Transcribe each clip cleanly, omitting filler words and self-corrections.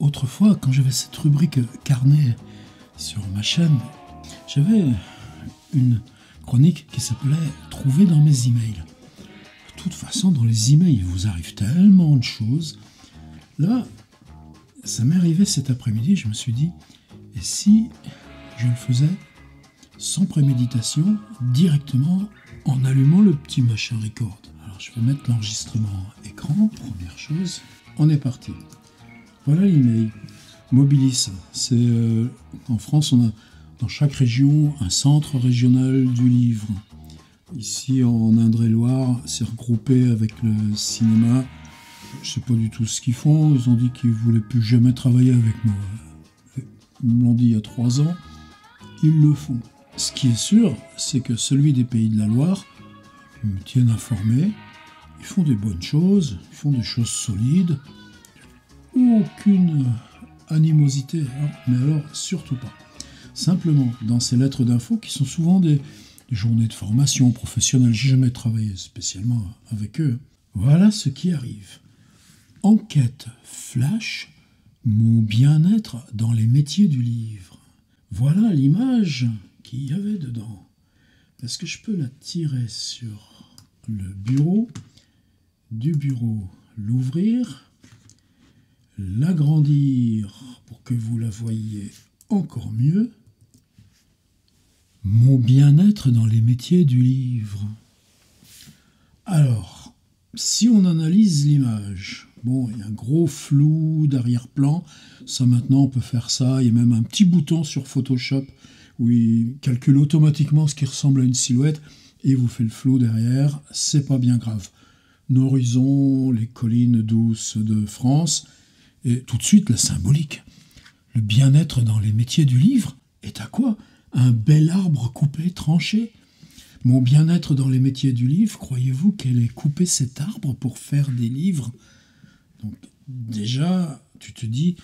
Autrefois, quand j'avais cette rubrique carnet sur ma chaîne, j'avais une chronique qui s'appelait « Trouver dans mes emails ». De toute façon, dans les emails, il vous arrive tellement de choses. Là, ça m'est arrivé cet après-midi, je me suis dit, et si je le faisais sans préméditation, directement en allumant le petit machin record. Alors je vais mettre l'enregistrement écran, première chose. On est parti. Voilà l'email. Mobilis, c'est en France, on a dans chaque région un centre régional du livre. Ici en Indre-et-Loire, c'est regroupé avec le cinéma. Je ne sais pas du tout ce qu'ils font. Ils ont dit qu'ils ne voulaient plus jamais travailler avec moi. Ils me l'ont dit il y a 3 ans. Ils le font. Ce qui est sûr, c'est que celui des Pays de la Loire, ils me tiennent informé. Ils font des bonnes choses, ils font des choses solides. Aucune animosité, hein, mais alors surtout pas. Simplement, dans ces lettres d'info, qui sont souvent des journées de formation professionnelle, j'ai jamais travaillé spécialement avec eux, voilà ce qui arrive. Enquête flash, mon bien-être dans les métiers du livre. Voilà l'image qu'il y avait dedans. Est-ce que je peux la tirer sur le bureau? Du bureau, l'ouvrir, l'agrandir pour que vous la voyiez encore mieux. Mon bien-être dans les métiers du livre. Alors, si on analyse l'image, bon, il y a un gros flou d'arrière-plan. Ça, maintenant, on peut faire ça. Il y a même un petit bouton sur Photoshop où il calcule automatiquement ce qui ressemble à une silhouette et il vous fait le flou derrière. C'est pas bien grave. Nos horizons, les collines douces de France, et tout de suite la symbolique. Le bien-être dans les métiers du livre est à quoi? Un bel arbre coupé, tranché. Mon bien-être dans les métiers du livre, croyez-vous qu'elle ait coupé cet arbre pour faire des livres? Donc déjà, tu te dis,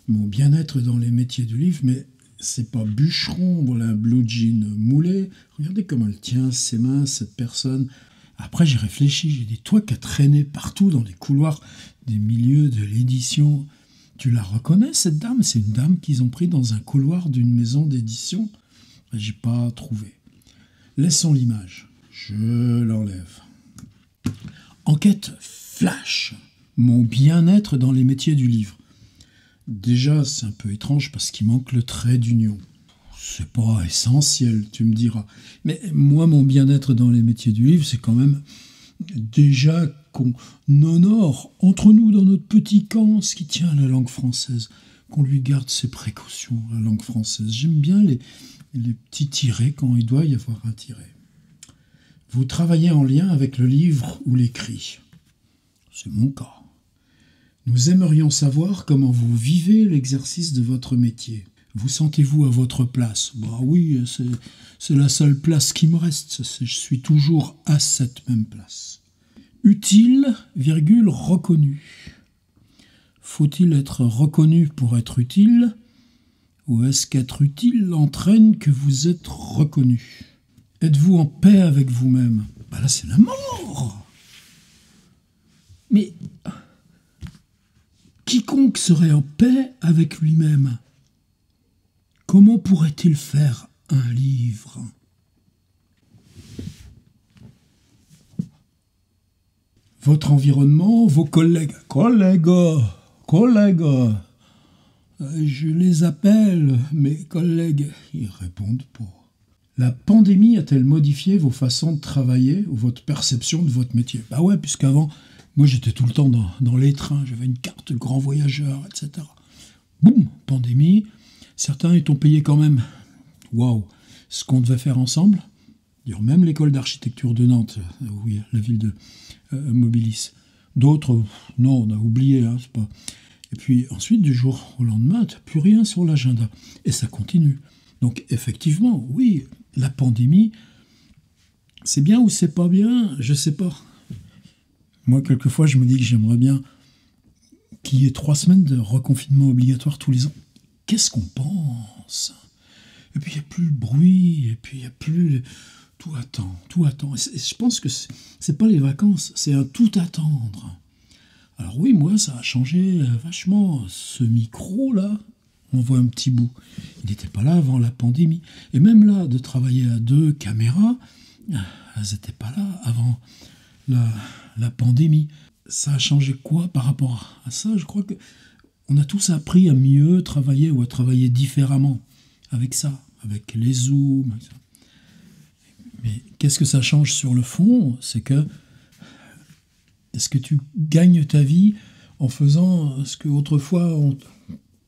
mon bien-être dans les métiers du livre, mais c'est pas bûcheron, voilà un blue jean moulé. Regardez comment elle tient ses mains, cette personne. Après, j'ai réfléchi, j'ai dit, toi qui as traîné partout dans les couloirs des milieux de l'édition, tu la reconnais, cette dame? C'est une dame qu'ils ont pris dans un couloir d'une maison d'édition. J'ai pas trouvé. Laissons l'image. Je l'enlève. Enquête flash. Mon bien-être dans les métiers du livre. Déjà, c'est un peu étrange parce qu'il manque le trait d'union. C'est pas essentiel, tu me diras. Mais moi, mon bien-être dans les métiers du livre, c'est quand même déjà qu'on honore entre nous dans notre petit camp ce qui tient à la langue française, qu'on lui garde ses précautions, la langue française. J'aime bien les petits tirets quand il doit y avoir un tiret. Vous travaillez en lien avec le livre ou l'écrit. C'est mon cas. Nous aimerions savoir comment vous vivez l'exercice de votre métier. Vous sentez-vous à votre place? Bah oui, c'est la seule place qui me reste. Je suis toujours à cette même place. Utile, virgule, reconnu. Faut-il être reconnu pour être utile? Ou est-ce qu'être utile entraîne que vous êtes reconnu? Êtes-vous en paix avec vous-même? Bah là, c'est la mort. Mais quiconque serait en paix avec lui-même, comment pourrait-il faire un livre? Votre environnement, vos collègues, je les appelle mes collègues, ils répondent pas. La pandémie a-t-elle modifié vos façons de travailler ou votre perception de votre métier? Bah ouais, puisqu'avant, moi j'étais tout le temps dans les trains, j'avais une carte de grand voyageur, etc. Boum, pandémie, certains étant payés quand même. Waouh, ce qu'on devait faire ensemble. D'ailleurs, même l'école d'architecture de Nantes, oui, la ville de Mobilis. D'autres, non, on a oublié, hein, c'est pas... Et puis ensuite, du jour au lendemain, tu n'as plus rien sur l'agenda. Et ça continue. Donc effectivement, oui, la pandémie, c'est bien ou c'est pas bien, je sais pas. Moi, quelquefois, je me dis que j'aimerais bien qu'il y ait 3 semaines de reconfinement obligatoire tous les ans. Qu'est-ce qu'on pense? Et puis il n'y a plus le bruit, et puis il n'y a plus... Tout attend, tout attend. Et je pense que c'est pas les vacances, c'est un tout attendre. Alors oui, moi, ça a changé vachement. Ce micro-là, on voit un petit bout. Il n'était pas là avant la pandémie. Et même là, de travailler à 2 caméras, elles n'étaient pas là avant la pandémie. Ça a changé quoi par rapport à ça? Je crois que on a tous appris à mieux travailler ou à travailler différemment avec ça, avec les zooms. Avec ça. Mais qu'est-ce que ça change sur le fond? C'est que est-ce que tu gagnes ta vie en faisant ce que autrefois on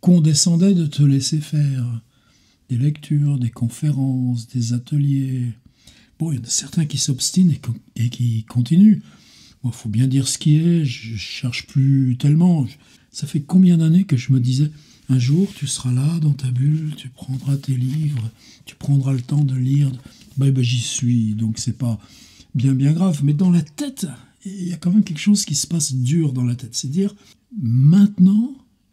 condescendait de te laisser faire? Des lectures, des conférences, des ateliers. Bon, il y en a certains qui s'obstinent et qui continuent. Bon, faut bien dire ce qui est, je cherche plus tellement. Ça fait combien d'années que je me disais, un jour tu seras là dans ta bulle, tu prendras tes livres, tu prendras le temps de lire. Ben, j'y suis, donc c'est pas bien grave. Mais dans la tête, il y a quand même quelque chose qui se passe dur dans la tête. C'est dire, maintenant,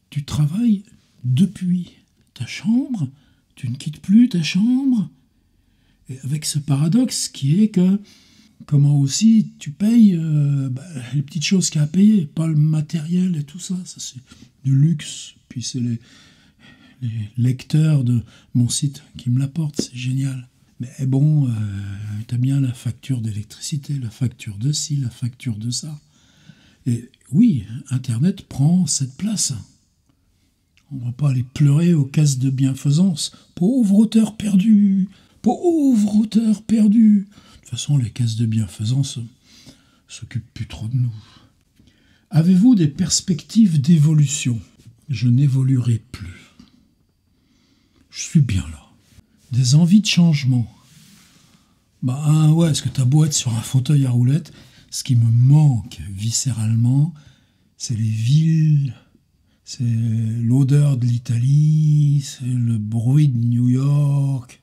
tu travailles depuis ta chambre, tu ne quittes plus ta chambre, et avec ce paradoxe qui est que comment aussi tu payes les petites choses qu'il y a à payer, pas le matériel et tout ça. Ça c'est du luxe. Puis c'est les lecteurs de mon site qui me l'apportent, c'est génial. Mais bon, t'as bien la facture d'électricité, la facture de ci, la facture de ça. Et oui, Internet prend cette place. On ne va pas aller pleurer aux caisses de bienfaisance. Pauvre auteur perdu! Pauvre auteur perdu! De toute façon, les caisses de bienfaisance s'occupent plus trop de nous. Avez-vous des perspectives d'évolution? Je n'évoluerai plus. Je suis bien là. Des envies de changement. Ouais, est-ce que t'as beau être sur un fauteuil à roulettes, ce qui me manque viscéralement, c'est les villes, c'est l'odeur de l'Italie, c'est le bruit de New York,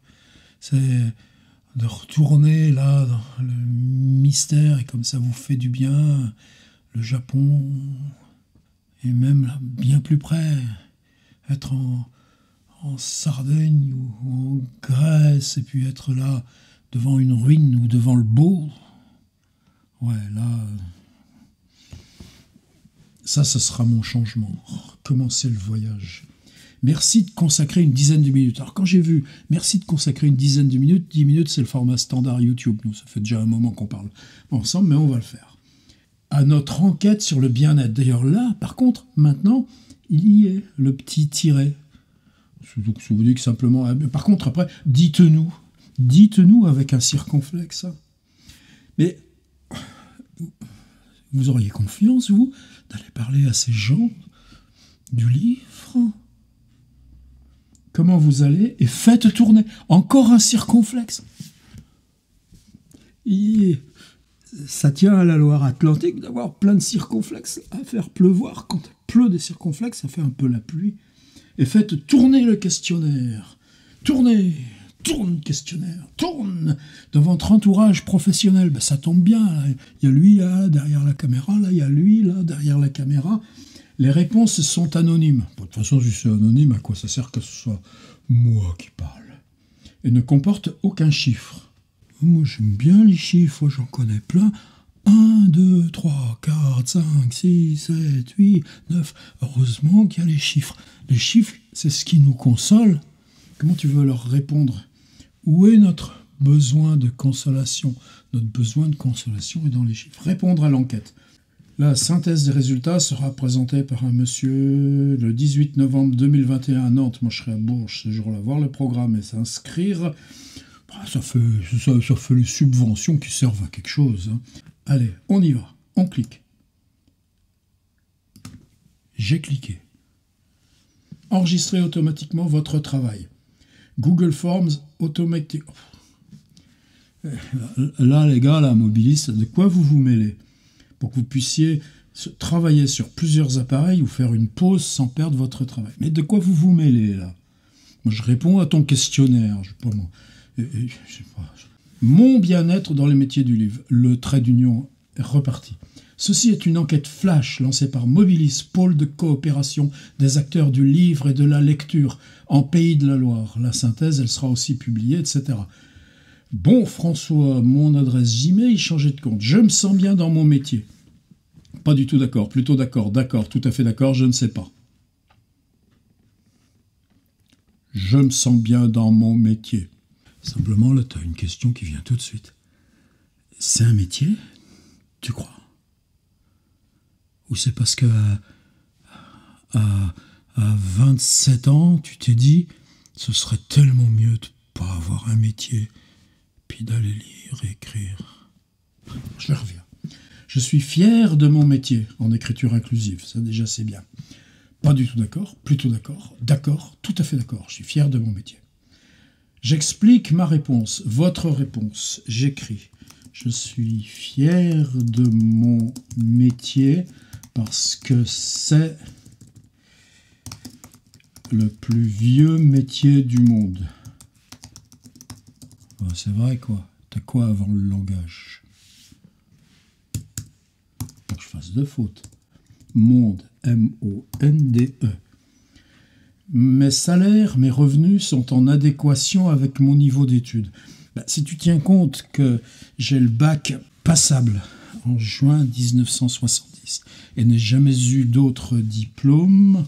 c'est de retourner là dans le mystère et comme ça vous fait du bien, le Japon, et même là, bien plus près, être en Sardaigne ou en Grèce et puis être là devant une ruine ou devant le beau. Ouais, là, ça sera mon changement. Commencer le voyage. Merci de consacrer une dizaine de minutes. Alors quand j'ai vu merci de consacrer une dizaine de minutes, 10 minutes c'est le format standard YouTube. Nous, ça fait déjà un moment qu'on parle ensemble, mais on va le faire. À notre enquête sur le bien-être. D'ailleurs là, par contre, maintenant, il y est le petit tiret. Donc je vous dis que simplement... Par contre, après, dites-nous avec un circonflexe. Mais vous auriez confiance, vous, d'aller parler à ces gens du livre? Comment vous allez? Et faites tourner. Encore un circonflexe. Ça tient à la Loire-Atlantique d'avoir plein de circonflexes à faire pleuvoir. Quand il pleut des circonflexes, ça fait un peu la pluie. Et faites tourner le questionnaire. Tourne le questionnaire, tourne devant votre entourage professionnel. Ça tombe bien, là. Il y a lui là, derrière la caméra, là, il y a lui là, derrière la caméra. Les réponses sont anonymes. De toute façon, si c'est anonyme, à quoi ça sert que ce soit moi qui parle? Et ne comporte aucun chiffre. Moi, j'aime bien les chiffres, j'en connais plein. 1, 2, 3, 4, 5, 6, 7, 8, 9. Heureusement qu'il y a les chiffres. Les chiffres, c'est ce qui nous console. Comment tu veux leur répondre? Où est notre besoin de consolation? Notre besoin de consolation est dans les chiffres. Répondre à l'enquête. La synthèse des résultats sera présentée par un monsieur le 18 novembre 2021 à Nantes. Moi, je serai à Bourges ce jour-là, voir le programme et s'inscrire. Ça fait les subventions qui servent à quelque chose. Allez, on y va. On clique. J'ai cliqué. Enregistrer automatiquement votre travail. Google Forms automatique. Là, les gars, là, mobilistes, de quoi vous vous mêlez? Pour que vous puissiez travailler sur plusieurs appareils ou faire une pause sans perdre votre travail. Mais de quoi vous vous mêlez, là? Moi, je réponds à ton questionnaire. Je sais pas. Mon bien-être dans les métiers du livre. Le trait d'union est reparti. Ceci est une enquête flash lancée par Mobilis, pôle de coopération des acteurs du livre et de la lecture en Pays de la Loire. La synthèse, elle sera aussi publiée, etc. Bon, François, mon adresse Gmail, changer de compte. Je me sens bien dans mon métier. Pas du tout d'accord, plutôt d'accord, d'accord, tout à fait d'accord, je ne sais pas. Je me sens bien dans mon métier. Simplement, là, tu as une question qui vient tout de suite. C'est un métier, tu crois? Ou c'est parce que à 27 ans, tu t'es dit, ce serait tellement mieux de ne pas avoir un métier, puis d'aller lire et écrire. Je reviens. Je suis fier de mon métier en écriture inclusive, ça déjà c'est bien. Pas du tout d'accord, plutôt d'accord, tout à fait d'accord, je suis fier de mon métier. J'explique ma réponse, votre réponse, j'écris. Je suis fier de mon métier parce que c'est le plus vieux métier du monde. Oh, c'est vrai quoi, t'as quoi avant le langage? Faut que je fasse deux fautes. Monde, M-O-N-D-E. Mes salaires, mes revenus sont en adéquation avec mon niveau d'études. Si tu tiens compte que j'ai le bac passable en juin 1970 et n'ai jamais eu d'autres diplômes,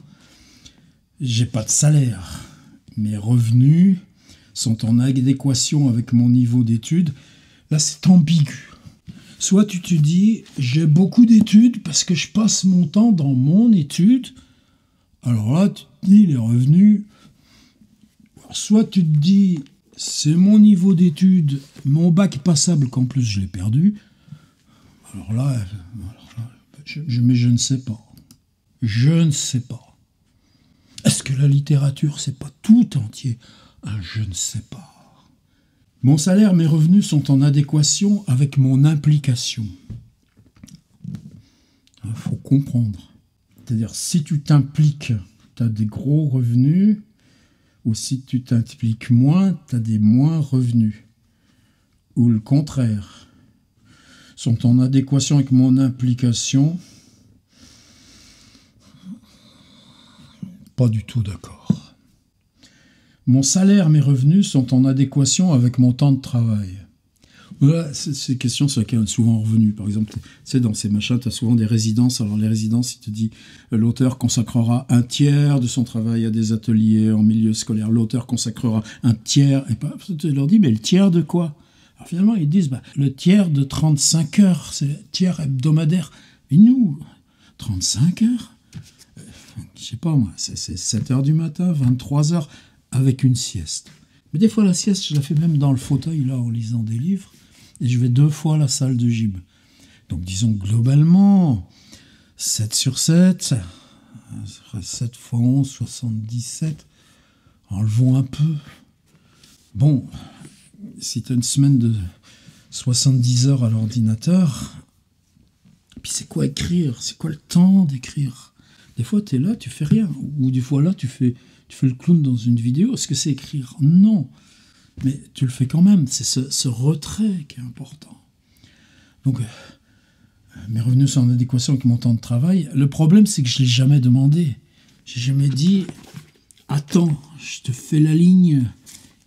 j'ai pas de salaire. Mes revenus sont en adéquation avec mon niveau d'études. Là, c'est ambigu. Soit tu te dis, j'ai beaucoup d'études parce que je passe mon temps dans mon étude. Alors là, tu te dis, les revenus... Soit tu te dis, c'est mon niveau d'études, mon bac passable qu'en plus je l'ai perdu. Alors là, mais je ne sais pas. Je ne sais pas. Est-ce que la littérature, c'est pas tout entier un je ne sais pas? Mon salaire, mes revenus sont en adéquation avec mon implication. Il faut comprendre. C'est-à-dire, si tu t'impliques, tu as des gros revenus, ou si tu t'impliques moins, tu as des moins revenus. Ou le contraire. Sont en adéquation avec mon implication. Pas du tout d'accord. Mon salaire, mes revenus sont en adéquation avec mon temps de travail. Voilà, ces questions sur lesquelles on est souvent revenu. Par exemple, tu sais, dans ces machins, tu as souvent des résidences. Alors, les résidences, il te dit l'auteur consacrera un tiers de son travail à des ateliers en milieu scolaire. L'auteur consacrera un tiers. Et tu leur dis, mais le tiers de quoi? Alors, finalement, ils disent, le tiers de 35 heures, c'est le tiers hebdomadaire. Et nous, 35 heures? Je sais pas, moi, c'est 7 heures du matin, 23 heures, avec une sieste. Mais des fois, la sieste, je la fais même dans le fauteuil, là, en lisant des livres. Et je vais 2 fois à la salle de gym. Donc, disons, globalement, 7 sur 7, 7 fois 11, 77. Enlevons un peu. Bon, si tu as une semaine de 70 heures à l'ordinateur, puis c'est quoi écrire? C'est quoi le temps d'écrire? Des fois, tu es là, tu fais rien. Ou des fois, là, tu fais le clown dans une vidéo. Est-ce que c'est écrire? Non. Mais tu le fais quand même. C'est ce retrait qui est important. Donc, mes revenus sont en adéquation avec mon temps de travail. Le problème, c'est que je ne l'ai jamais demandé. Je n'ai jamais dit, attends, je te fais la ligne.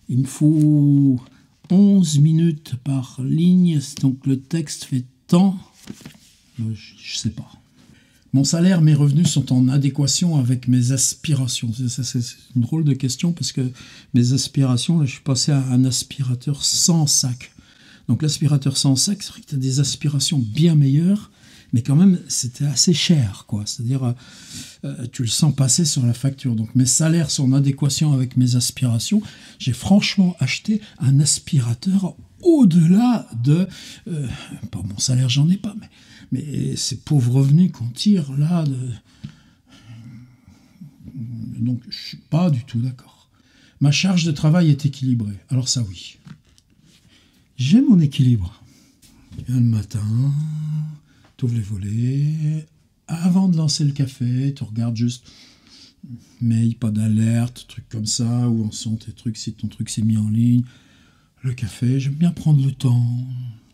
Il me faut 11 minutes par ligne. Donc, le texte fait tant. Je ne sais pas. Mon salaire, mes revenus sont en adéquation avec mes aspirations. C'est une drôle de question parce que mes aspirations, là, je suis passé à un aspirateur sans sac. Donc l'aspirateur sans sac, c'est vrai que tu as des aspirations bien meilleures, mais quand même, c'était assez cher, quoi. C'est-à-dire, tu le sens passer sur la facture. Donc mes salaires sont en adéquation avec mes aspirations. J'ai franchement acheté un aspirateur au-delà de... pas mon salaire, j'en ai pas, mais ces pauvres revenus qu'on tire là, donc je suis pas du tout d'accord. Ma charge de travail est équilibrée. Alors ça oui. J'ai mon équilibre. Le matin, tu ouvres les volets. Avant de lancer le café, tu regardes juste mail, pas d'alerte, trucs comme ça, où en sont tes trucs, si ton truc s'est mis en ligne. Le café, j'aime bien prendre le temps.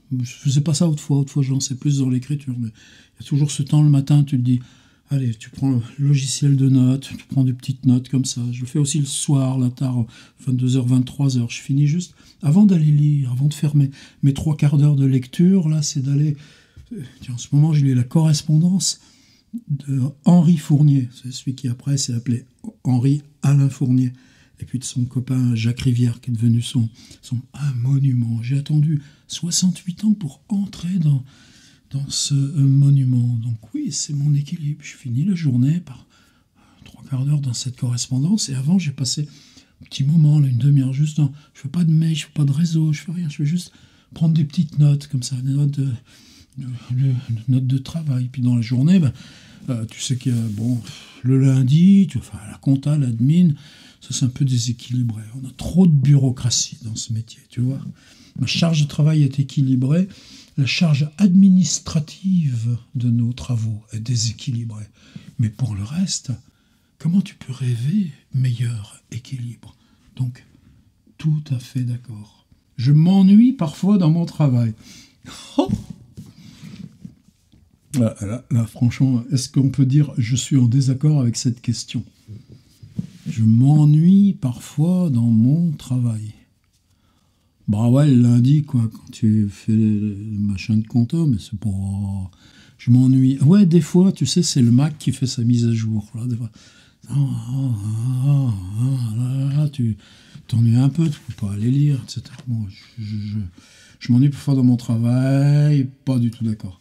Je faisais pas ça autrefois je lançais plus dans l'écriture, mais il y a toujours ce temps le matin, tu te dis, allez, tu prends le logiciel de notes, tu prends des petites notes comme ça. Je le fais aussi le soir, là, tard, 22h, 23h. Je finis juste, avant d'aller lire, avant de faire mes 3 quarts d'heure de lecture, là, c'est d'aller Tiens, en ce moment, j'ai lu la correspondance de Henri Fournier. C'est celui qui, après, s'est appelé Henri Alain Fournier. Et puis de son copain Jacques Rivière, qui est devenu un monument. J'ai attendu 68 ans pour entrer dans ce monument. Donc oui, c'est mon équilibre. Je finis la journée par 3/4 d'heure dans cette correspondance. Et avant, j'ai passé un petit moment, là, une demi-heure, juste dans... Je fais pas de mail, je fais pas de réseau, je fais rien. Je fais juste prendre des petites notes, comme ça, des notes de travail. Puis dans la journée, tu sais que le lundi, tu vas faire la compta, l'admin, ça c'est un peu déséquilibré. On a trop de bureaucratie dans ce métier, tu vois. Ma charge de travail est équilibrée, la charge administrative de nos travaux est déséquilibrée. Mais pour le reste, comment tu peux rêver meilleur équilibre? Donc, tout à fait d'accord. Je m'ennuie parfois dans mon travail. Oh, là, franchement, est-ce qu'on peut dire je suis en désaccord avec cette question? Je m'ennuie parfois dans mon travail. Bah ouais, le lundi, quoi, quand tu fais le machin de compta, mais c'est pas... Je m'ennuie. Ouais, des fois, tu sais, c'est le Mac qui fait sa mise à jour. Là, des fois. Là, tu t'ennuies un peu, tu peux pas aller lire, etc. Bon, je m'ennuie parfois dans mon travail, pas du tout d'accord.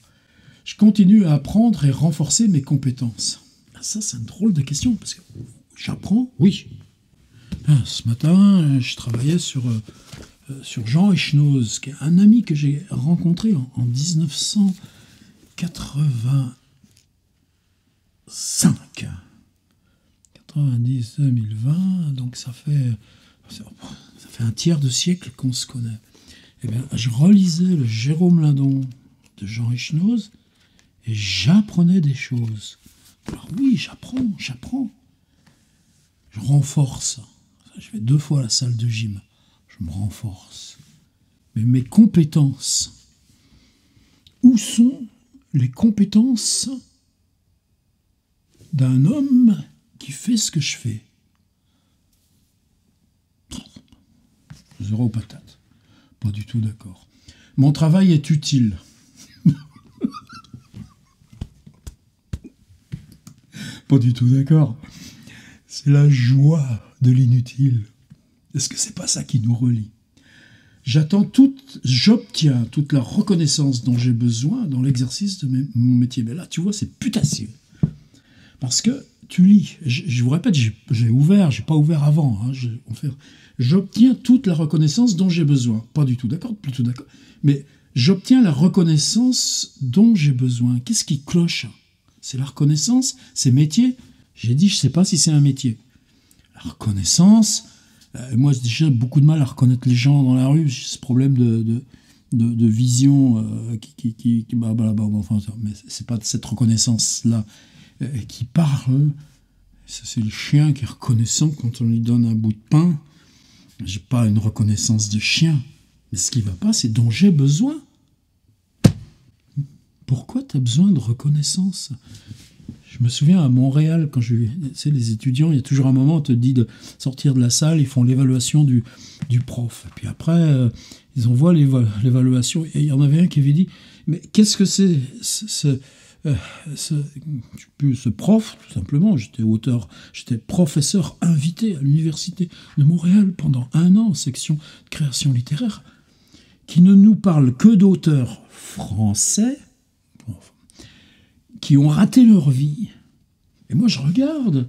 Je continue à apprendre et renforcer mes compétences. Ça, c'est une drôle de question, parce que j'apprends, oui. Ce matin, je travaillais sur Jean Echenoz, qui est un ami que j'ai rencontré en 1985. 90-2020, donc ça fait un tiers de siècle qu'on se connaît. Eh bien, je relisais le Jérôme Lindon de Jean Echenoz et j'apprenais des choses. Alors oui, j'apprends. Je renforce. Je vais 2 fois à la salle de gym. Je me renforce. Mais mes compétences, où sont les compétences d'un homme qui fait ce que je fais? 0 patate. Pas du tout d'accord. Mon travail est utile. Pas du tout d'accord. C'est la joie de l'inutile. Est-ce que c'est pas ça qui nous relie? J'obtiens toute la reconnaissance dont j'ai besoin dans l'exercice de mon métier. Mais là, tu vois, c'est putassieux. Parce que tu lis. Je vous répète, j'ai pas ouvert avant. J'obtiens toute la reconnaissance dont j'ai besoin. Pas du tout d'accord, plutôt d'accord. Mais j'obtiens la reconnaissance dont j'ai besoin. Qu'est-ce qui cloche? C'est la reconnaissance, c'est métier. J'ai dit, je sais pas si c'est un métier. La reconnaissance, moi j'ai déjà beaucoup de mal à reconnaître les gens dans la rue. J'ai ce problème de vision enfin, mais c'est pas de cette reconnaissance-là qui parle. C'est le chien qui est reconnaissant quand on lui donne un bout de pain. J'ai pas une reconnaissance de chien. Mais ce qui va pas, c'est dont j'ai besoin. Pourquoi tu as besoin de reconnaissance? Je me souviens à Montréal, quand tu sais, les étudiants, il y a toujours un moment où on te dit de sortir de la salle, ils font l'évaluation du prof. Et puis après, ils envoient l'évaluation. Et il y en avait un qui avait dit, mais qu'est-ce que c'est ce prof, tout simplement? J'étais professeur invité à l'université de Montréal pendant 1 an, section de création littéraire, qui ne nous parle que d'auteurs français qui ont raté leur vie. Et moi, je regarde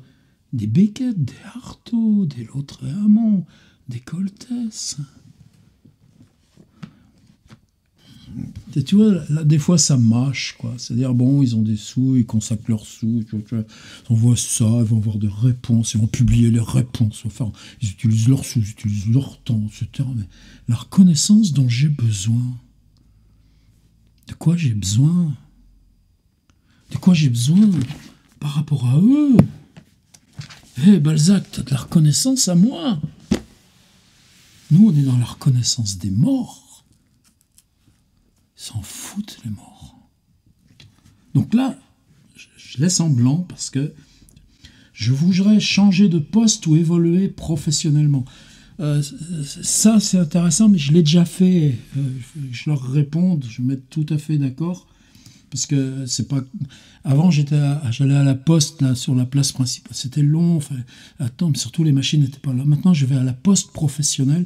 des Beckett, des Artaud, des Lautréamont, des Coltès. Et tu vois, là, des fois, ça mâche, quoi. C'est-à-dire, bon, ils ont des sous, ils consacrent leurs sous, ils envoient ça, ils vont avoir des réponses, ils vont publier les réponses. Enfin, ils utilisent leurs sous, ils utilisent leur temps, etc. Mais la reconnaissance dont j'ai besoin. De quoi j'ai besoin? De quoi j'ai besoin par rapport à eux? Hé, Balzac, t'as de la reconnaissance à moi? Nous, on est dans la reconnaissance des morts. Ils s'en foutent, les morts. Donc là, je laisse en blanc parce que je voudrais changer de poste ou évoluer professionnellement. Ça, c'est intéressant, mais je l'ai déjà fait. Je leur réponds, je me mets tout à fait d'accord. Parce que c'est pas. Avant, j'allais à la poste, là, sur la place principale. C'était long, fallait attendre, mais surtout les machines n'étaient pas là. Maintenant, je vais à la poste professionnelle.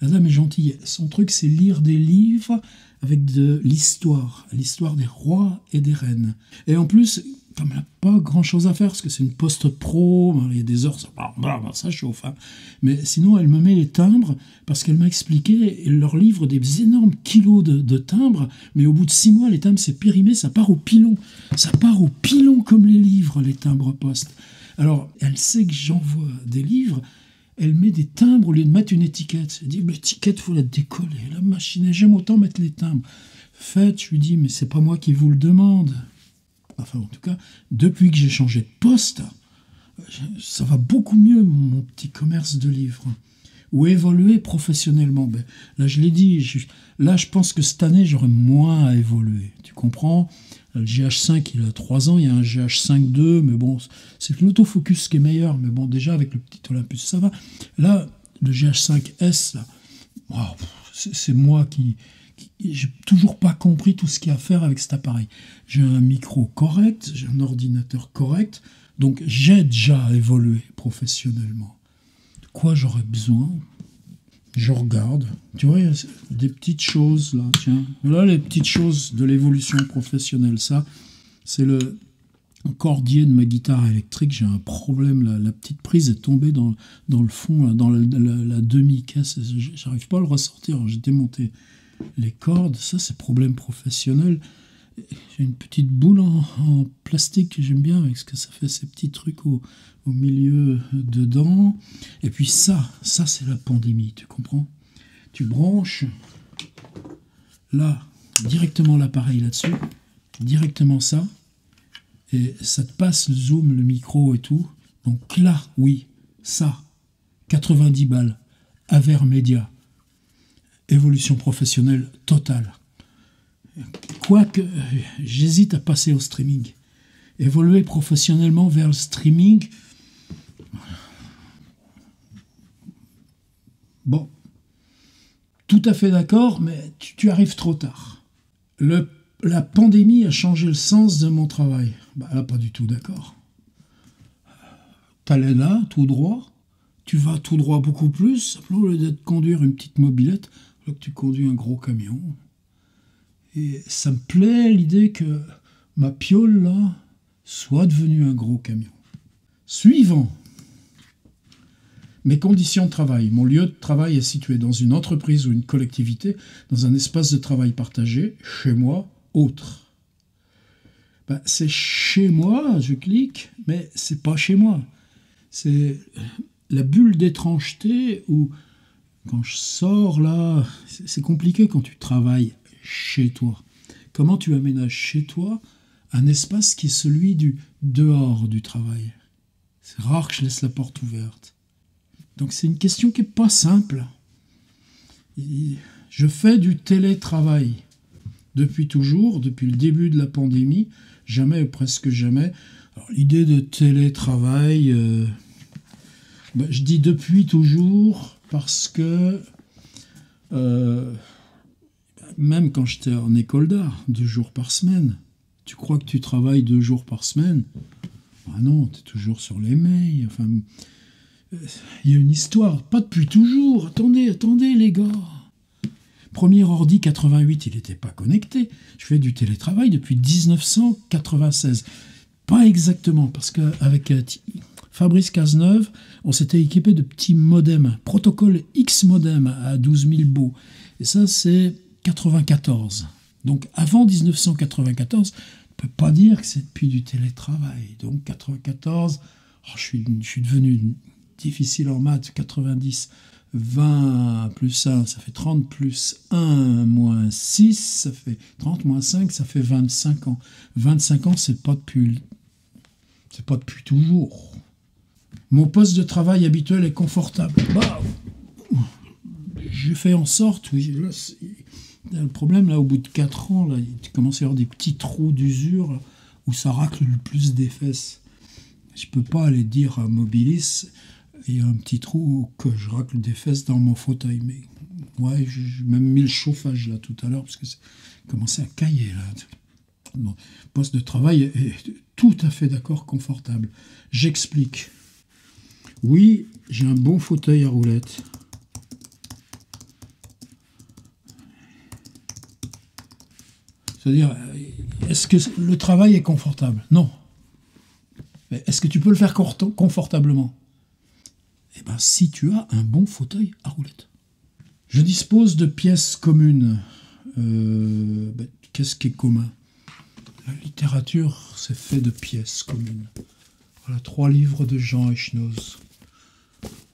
La dame est gentille. Son truc, c'est lire des livres avec de l'histoire des rois et des reines. Et en plus, comme elle n'a pas grand-chose à faire, parce que c'est une poste pro, il y a des heures, ça chauffe. Hein. Mais sinon, elle me met les timbres, parce qu'elle m'a expliqué, elle leur livre des énormes kilos de timbres, mais au bout de 6 mois, les timbres, c'est périmé, ça part au pilon. Ça part au pilon comme les livres, les timbres poste. Alors, elle sait que j'envoie des livres, elle met des timbres au lieu de mettre une étiquette. Elle dit, mais l'étiquette, il faut la décoller. La machine, j'aime autant mettre les timbres. Faites, je lui dis, mais c'est pas moi qui vous le demande. Enfin, en tout cas, depuis que j'ai changé de poste, ça va beaucoup mieux, mon petit commerce de livres. Ou évoluer professionnellement. Ben, là, je l'ai dit, là, je pense que cette année, j'aurai moins à évoluer. Tu comprends ? Le GH5, il a 3 ans, il y a un GH5-2, mais bon, c'est l'autofocus qui est meilleur. Mais bon, déjà, avec le petit Olympus, ça va. Là, le GH5S, là, wow, c'est moi qui j'ai toujours pas compris tout ce qu'il y a à faire avec cet appareil. J'ai un micro correct, j'ai un ordinateur correct, donc j'ai déjà évolué professionnellement. De quoi j'aurais besoin ? Je regarde. Tu vois, il y a des petites choses là, tiens. Voilà les petites choses de l'évolution professionnelle. Ça, c'est le cordier de ma guitare électrique. J'ai un problème, la petite prise est tombée dans le fond, là, dans la demi-caisse. J'arrive pas à le ressortir. J'ai démonté les cordes, ça c'est problème professionnel. J'ai une petite boule en plastique que j'aime bien avec ce que ça fait, ces petits trucs au milieu dedans. Et puis ça c'est la pandémie, tu comprends ? Tu branches là, directement l'appareil là-dessus, directement ça, et ça te passe le zoom, le micro et tout. Donc là, oui, ça, 90 balles, Avermedia. Évolution professionnelle totale. Quoique, j'hésite à passer au streaming. Évoluer professionnellement vers le streaming, bon, tout à fait d'accord, mais tu arrives trop tard. La pandémie a changé le sens de mon travail. Bah là, pas du tout d'accord. T'allais là, tout droit, tu vas tout droit beaucoup plus, simplement au lieu de conduire une petite mobilette, là que tu conduis un gros camion. Et ça me plaît l'idée que ma piole, là, soit devenue un gros camion. Suivant. Mes conditions de travail. Mon lieu de travail est situé dans une entreprise ou une collectivité, dans un espace de travail partagé, chez moi, autre. Ben, c'est chez moi, je clique, mais c'est pas chez moi. C'est la bulle d'étrangeté où, quand je sors là, c'est compliqué quand tu travailles chez toi. Comment tu aménages chez toi un espace qui est celui du dehors du travail ? C'est rare que je laisse la porte ouverte. Donc c'est une question qui n'est pas simple. Je fais du télétravail depuis toujours, depuis le début de la pandémie, jamais ou presque jamais. Alors, l'idée de télétravail, je dis depuis toujours parce que même quand j'étais en école d'art, 2 jours par semaine, tu crois que tu travailles 2 jours par semaine ? Ah non, tu es toujours sur les mails. Enfin, il y a une histoire, pas depuis toujours. Attendez les gars. Premier ordi 88, il n'était pas connecté. Je fais du télétravail depuis 1996. Pas exactement, parce qu'avec Fabrice Cazeneuve, on s'était équipé de petits modems, protocole X modem à 12 000 baux. Et ça, c'est 94. Donc avant 1994, on ne peut pas dire que c'est depuis du télétravail. Donc 94, je suis devenu difficile en maths, 90, 20 plus 1, ça fait 30, plus 1 moins 6, ça fait 30 moins 5, ça fait 25 ans. 25 ans, c'est pas depuis toujours. Mon poste de travail habituel est confortable. J'ai fait en sorte, oui, là, le problème, là, au bout de 4 ans, là, tu commences à avoir des petits trous d'usure là, où ça racle le plus des fesses. Je peux pas aller dire à Mobilis, il y a un petit trou que je racle des fesses dans mon fauteuil. Mais ouais, j'ai même mis le chauffage là tout à l'heure parce que c'est commencé à cailler là. Mon poste de travail est tout à fait d'accord, confortable. J'explique. Oui, j'ai un bon fauteuil à roulettes. C'est-à-dire, est-ce que le travail est confortable? Non. Mais est-ce que tu peux le faire confortablement? Eh bien, si tu as un bon fauteuil à roulettes. Je dispose de pièces communes. Qu'est-ce qui est commun? La littérature, c'est fait de pièces communes. Voilà, 3 livres de Jean Echenoz.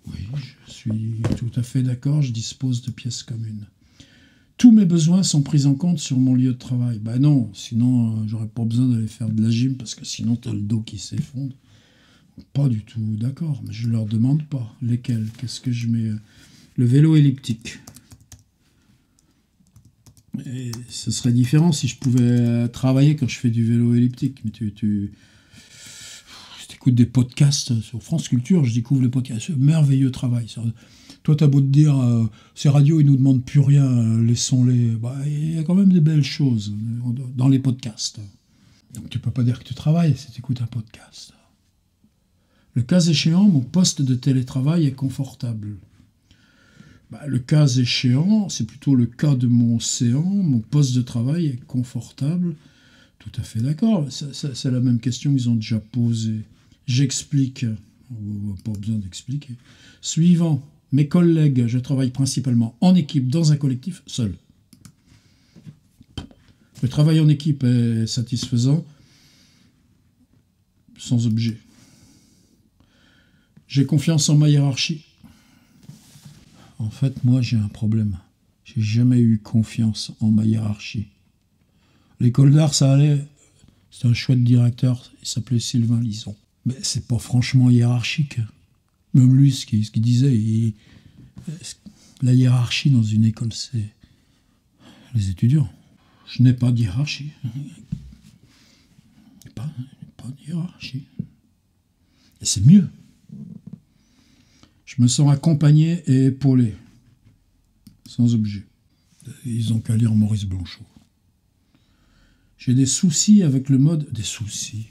Oui, je suis tout à fait d'accord, je dispose de pièces communes. Tous mes besoins sont pris en compte sur mon lieu de travail. Ben non, sinon j'aurais pas besoin d'aller faire de la gym parce que sinon tu as le dos qui s'effondre. Pas du tout d'accord, mais je leur demande pas. Lesquels? Qu'est-ce que je mets? Le vélo elliptique. Et ce serait différent si je pouvais travailler quand je fais du vélo elliptique. Mais tu écoutes des podcasts sur France Culture, je découvre les podcasts. Merveilleux travail. Toi, t'as beau te dire, ces radios, ils nous demandent plus rien, laissons-les. Bah, il y a quand même des belles choses dans les podcasts. Donc tu peux pas dire que tu travailles si tu écoutes un podcast. Le cas échéant, mon poste de télétravail est confortable. Bah, le cas échéant, c'est plutôt le cas de mon océan. Mon poste de travail est confortable. Tout à fait d'accord. C'est la même question qu'ils ont déjà posée. J'explique. Pas besoin d'expliquer. Suivant. Mes collègues, je travaille principalement en équipe, dans un collectif, seul. Le travail en équipe est satisfaisant, sans objet. J'ai confiance en ma hiérarchie. En fait, moi, j'ai un problème. J'ai jamais eu confiance en ma hiérarchie. L'école d'art, ça allait. C'était un chouette directeur. Il s'appelait Sylvain Lison. Mais c'est pas franchement hiérarchique. Même lui, ce qu'il disait, la hiérarchie dans une école, c'est les étudiants. Je n'ai pas de hiérarchie. Pas de hiérarchie. Et c'est mieux. Je me sens accompagné et épaulé. Sans objet. Ils ont qu'à lire Maurice Blanchot. J'ai des soucis avec le mode... Des soucis?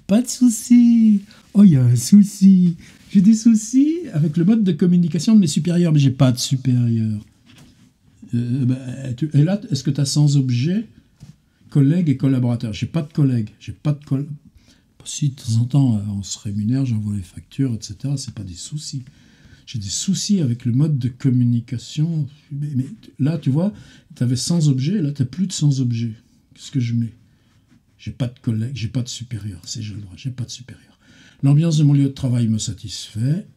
Pas de soucis. Oh, il y a un souci. J'ai des soucis avec le mode de communication de mes supérieurs, mais j'ai pas de supérieurs. Et là, est-ce que tu as sans objet collègues et collaborateurs? J'ai pas de collègues. Si de temps en temps on se rémunère, j'envoie les factures, etc. C'est pas des soucis. J'ai des soucis avec le mode de communication. Mais là, tu vois, tu avais sans objet, là, tu n'as plus de sans objet. Qu'est-ce que je mets? J'ai pas de collègues, j'ai pas de supérieur. C'est j'ai le droit, j'ai pas de supérieur. L'ambiance de mon lieu de travail me satisfait.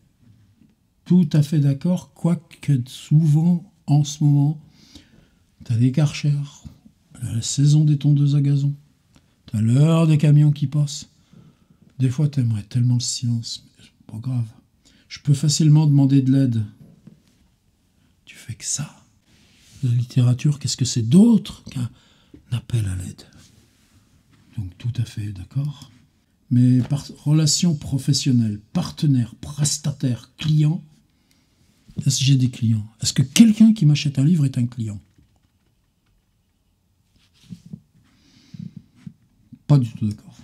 Tout à fait d'accord, quoique souvent, en ce moment, tu as des karchers, la saison des tondeuses à gazon, tu as l'heure des camions qui passent. Des fois, tu aimerais tellement le silence, mais c'est pas grave. Je peux facilement demander de l'aide. Tu fais que ça. La littérature, qu'est-ce que c'est d'autre qu'un appel à l'aide? Donc tout à fait d'accord. Mais par relation professionnelle, partenaire, prestataire, client, est-ce que j'ai des clients? Est-ce que quelqu'un qui m'achète un livre est un client? Pas du tout d'accord.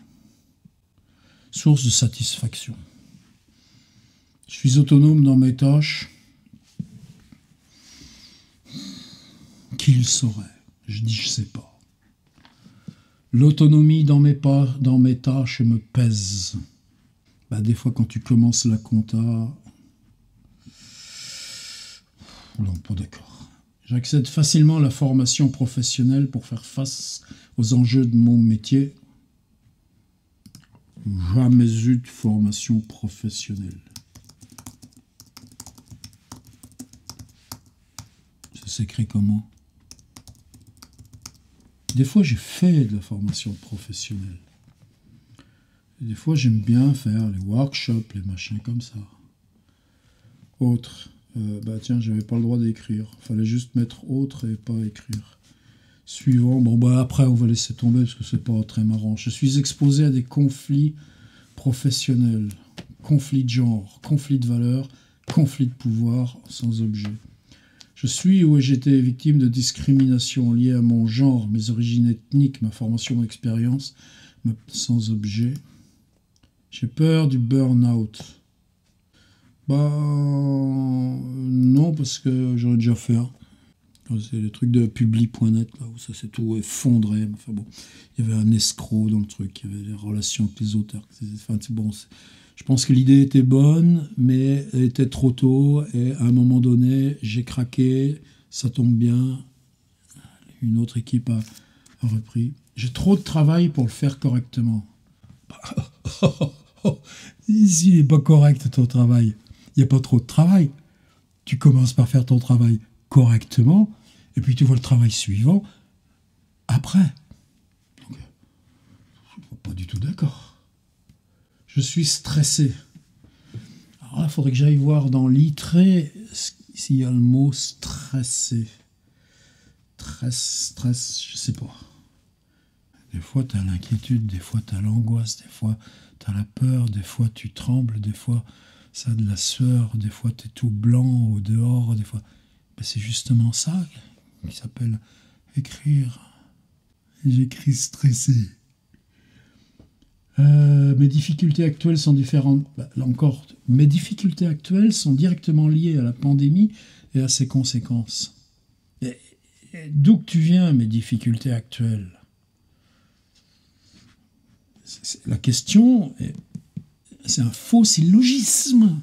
Source de satisfaction. Je suis autonome dans mes tâches. Qui le saurait? Je dis je sais pas. L'autonomie dans mes tâches me pèse. Des fois, quand tu commences la compta... Non, pas d'accord. J'accède facilement à la formation professionnelle pour faire face aux enjeux de mon métier. Jamais eu de formation professionnelle. Ça s'écrit comment? Des fois, j'ai fait de la formation professionnelle. Et des fois, j'aime bien faire les workshops, les machins comme ça. Autre. Tiens, j'avais pas le droit d'écrire. Fallait juste mettre autre et pas écrire. Suivant. Après, on va laisser tomber parce que c'est pas très marrant. Je suis exposé à des conflits professionnels. Conflits de genre, conflits de valeurs, conflits de pouvoir sans objet. Je suis ou j'ai été victime de discrimination liée à mon genre, mes origines ethniques, ma formation ou expérience, sans objet. J'ai peur du burn-out. Bah non, parce que j'en ai déjà fait un. C'est le truc de publi.net, là, où ça s'est tout effondré. Enfin bon, il y avait un escroc dans le truc, il y avait des relations avec les auteurs. Enfin, c'est bon, je pense que l'idée était bonne, mais elle était trop tôt, et à un moment donné, j'ai craqué, ça tombe bien, une autre équipe a repris. J'ai trop de travail pour le faire correctement. S'il n'est pas correct ton travail, il n'y a pas trop de travail. Tu commences par faire ton travail correctement, et puis tu vois le travail suivant après. Donc, je ne suis pas du tout d'accord. Je suis stressé. Alors là, il faudrait que j'aille voir dans l'ITRE s'il y a le mot stressé. Stress, je sais pas. Des fois, tu as l'inquiétude, des fois, tu as l'angoisse, des fois, tu as la peur, des fois, tu trembles, des fois, ça a de la sueur, des fois, tu es tout blanc au dehors, des fois... Ben, c'est justement ça qui s'appelle écrire. J'écris stressé. Mes difficultés actuelles sont différentes. Ben, là encore, mes difficultés actuelles sont directement liées à la pandémie et à ses conséquences. Et d'où que tu viens, mes difficultés actuelles? La question, c'est un faux syllogisme.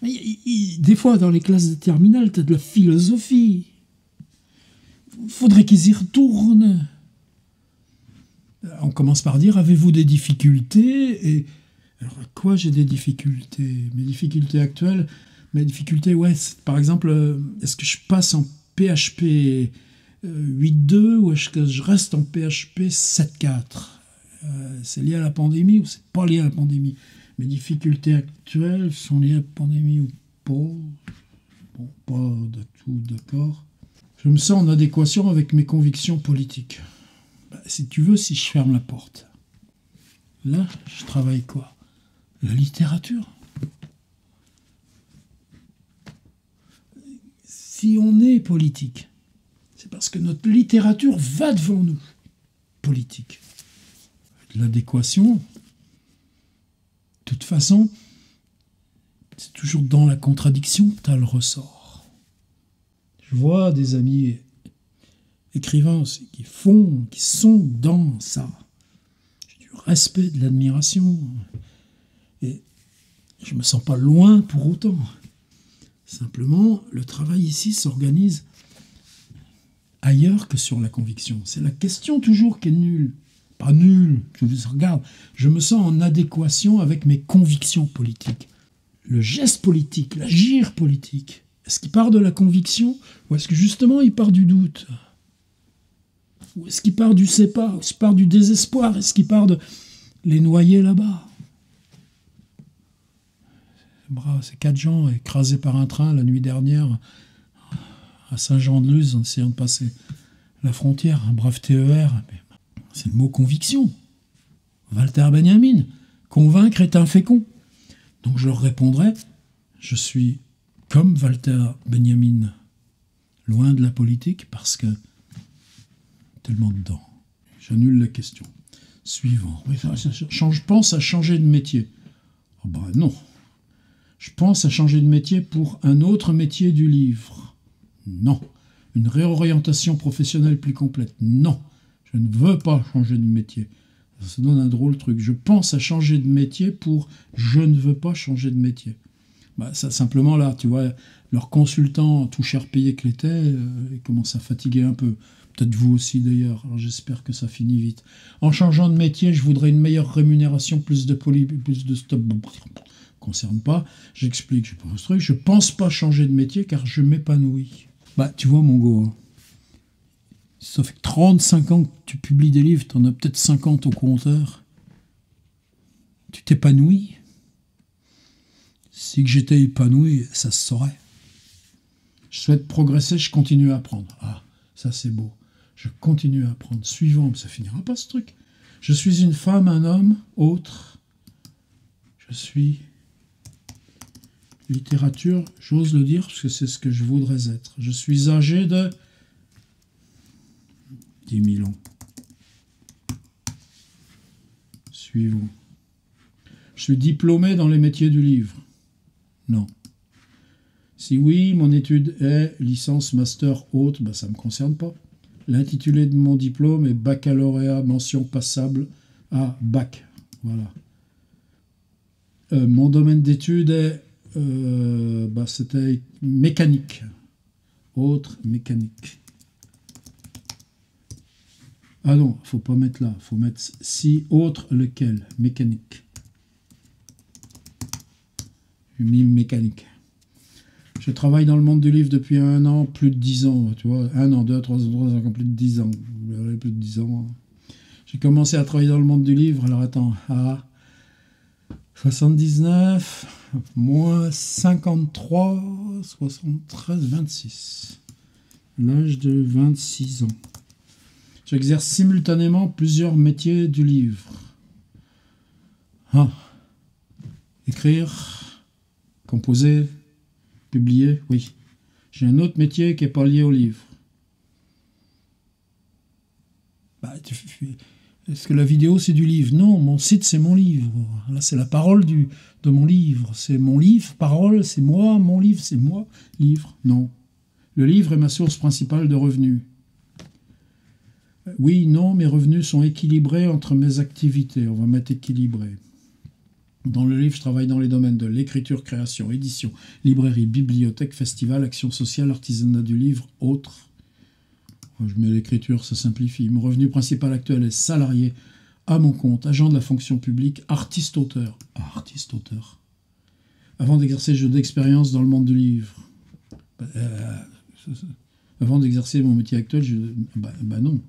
Des fois, dans les classes de terminale, tu as de la philosophie. Faudrait qu'ils y retournent. On commence par dire, avez-vous des difficultés? Et alors, à quoi j'ai des difficultés? Mes difficultés actuelles, ouais, par exemple, est-ce que je passe en PHP 8.2 ou est-ce que je reste en PHP 7.4? C'est lié à la pandémie ou c'est pas lié à la pandémie? Mes difficultés actuelles sont liées à la pandémie ou pas? Bon, pas de tout d'accord. Je me sens en adéquation avec mes convictions politiques. Si tu veux, si je ferme la porte, là, je travaille quoi? La littérature. Si on est politique, c'est parce que notre littérature va devant nous. Politique. L'adéquation, de toute façon, c'est toujours dans la contradiction que tu as le ressort. Je vois des amis écrivains aussi qui sont dans ça. J'ai du respect, de l'admiration. Et je ne me sens pas loin pour autant. Simplement, le travail ici s'organise ailleurs que sur la conviction. C'est la question toujours qui est nulle. Pas nulle, regarde, je me sens en adéquation avec mes convictions politiques. Le geste politique, l'agir politique, est-ce qu'il part de la conviction ou est-ce que justement il part du doute? Ou est-ce qu'il part du sais pas? Est-ce qu'il part du désespoir? Est-ce qu'il part de les noyer là-bas? C'est 4 gens écrasés par un train la nuit dernière à Saint-Jean-de-Luz en essayant de passer la frontière, un brave TER. C'est le mot conviction. Walter Benjamin, convaincre est un fécond. Donc je leur répondrai, je suis comme Walter Benjamin, loin de la politique parce que tellement dedans. J'annule la question. Suivant. Je pense à changer de métier. Oh bah non. Je pense à changer de métier pour un autre métier du livre. Non. Une réorientation professionnelle plus complète. Non. Je ne veux pas changer de métier. Ça donne un drôle truc. Je pense à changer de métier pour je ne veux pas changer de métier. Bah, ça, simplement là, tu vois, leur consultant tout cher payé que l'était, il commence à fatiguer un peu. Peut-être vous aussi d'ailleurs. Alors j'espère que ça finit vite. En changeant de métier, je voudrais une meilleure rémunération, plus de stop. Concerne pas. J'explique, je pense truc. Je pense pas changer de métier car je m'épanouis. Bah, tu vois, mon gars, ça fait 35 ans que tu publies des livres, tu en as peut-être 50 au compteur. Tu t'épanouis? Si que j'étais épanoui, ça se saurait. Je souhaite progresser, je continue à apprendre. Ah, ça c'est beau. Je continue à apprendre. Suivant, mais ça finira pas ce truc. Je suis une femme, un homme, autre. Je suis littérature, j'ose le dire, parce que c'est ce que je voudrais être. Je suis âgé de 10 000 ans. Suivons. Je suis diplômé dans les métiers du livre. Non. Si oui, mon étude est licence, master, haute, ben ça ne me concerne pas. L'intitulé de mon diplôme est baccalauréat, mention passable à bac. Voilà. Mon domaine d'étude est, c'était mécanique. Autre mécanique. Ah non, faut pas mettre là. Faut mettre si, autre, lequel. Mécanique. J'ai mis mécanique. Je travaille dans le monde du livre depuis 1 an, plus de 10 ans. Tu vois, 1 an, 2, 3 ans, plus de 10 ans. Plus de 10 ans. J'ai commencé à travailler dans le monde du livre, alors attends, à 79, moins 53, 73, 26. L'âge de 26 ans. J'exerce simultanément plusieurs métiers du livre. Écrire, composer, publier, oui. J'ai un autre métier qui n'est pas lié au livre. Est-ce que la vidéo c'est du livre? Non, mon site c'est mon livre. Là c'est la parole de mon livre. C'est mon livre, parole, c'est moi, mon livre, c'est moi, livre. Non. Le livre est ma source principale de revenus. Oui, non, mes revenus sont équilibrés entre mes activités. On va mettre équilibré. Dans le livre, je travaille dans les domaines de l'écriture, création, édition, librairie, bibliothèque, festival, action sociale, artisanat du livre, autres. Je mets l'écriture, ça simplifie. Mon revenu principal actuel est salarié, à mon compte, agent de la fonction publique, artiste-auteur. Artiste-auteur. Avant d'exercer, j'ai d'expérience dans le monde du livre. Avant d'exercer mon métier actuel, non.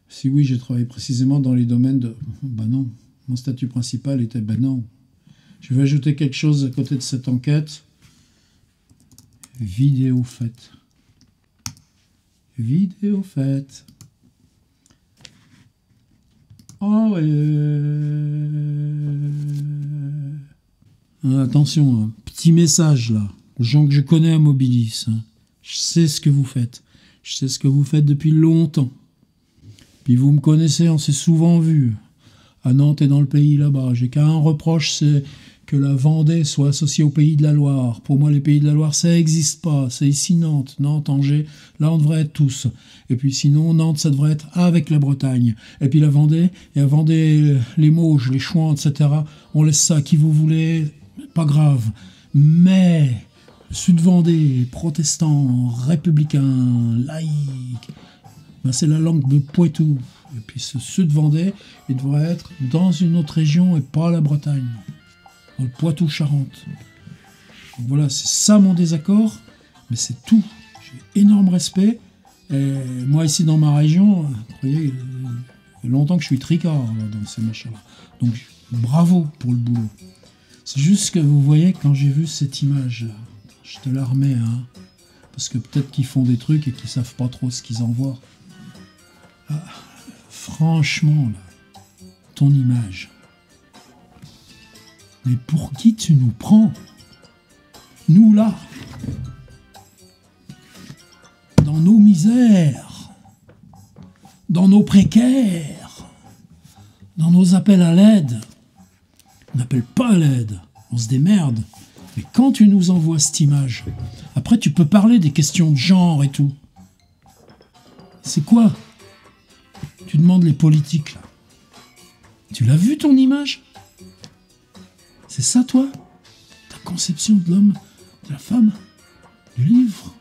Si oui, j'ai travaillé précisément dans les domaines de... non. Mon statut principal était... non. Je vais ajouter quelque chose à côté de cette enquête. Vidéo faite. Vidéo faite. Attention, hein. Petit message là, aux gens que je connais à Mobilis. Hein. Je sais ce que vous faites. Je sais ce que vous faites depuis longtemps. Puis vous me connaissez, on s'est souvent vu. À Nantes et dans le pays là-bas. J'ai qu'un reproche, c'est que la Vendée soit associée au pays de la Loire. Pour moi, les pays de la Loire, ça n'existe pas. C'est ici Nantes, Angers. Là, on devrait être tous. Et puis sinon, Nantes, ça devrait être avec la Bretagne. Et puis la Vendée, et à Vendée, les Mauges, les Chouans, etc. On laisse ça à qui vous voulez, pas grave. Mais Sud-Vendée, protestants, républicains, laïcs, c'est la langue de Poitou. Et puis ce Sud-Vendée, il devrait être dans une autre région et pas la Bretagne. Dans le Poitou-Charentes. Donc voilà, c'est ça mon désaccord, mais c'est tout. J'ai énorme respect. Et moi, ici dans ma région, vous voyez, il y a longtemps que je suis tricard là, dans ces machins-là. Donc bravo pour le boulot. C'est juste que vous voyez, quand j'ai vu cette image-là, je te la remets, hein, parce que peut-être qu'ils font des trucs et qu'ils savent pas trop ce qu'ils envoient. Franchement, là, ton image. Mais pour qui tu nous prends? Nous, là, dans nos misères, dans nos précaires, dans nos appels à l'aide. On n'appelle pas à l'aide, on se démerde. Mais quand tu nous envoies cette image, après tu peux parler des questions de genre et tout. C'est quoi? Tu demandes les politiques, là. Tu l'as vu ton image? C'est ça, toi? Ta conception de l'homme, de la femme, du livre?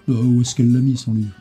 Où est-ce qu'elle l'a mis, son livre?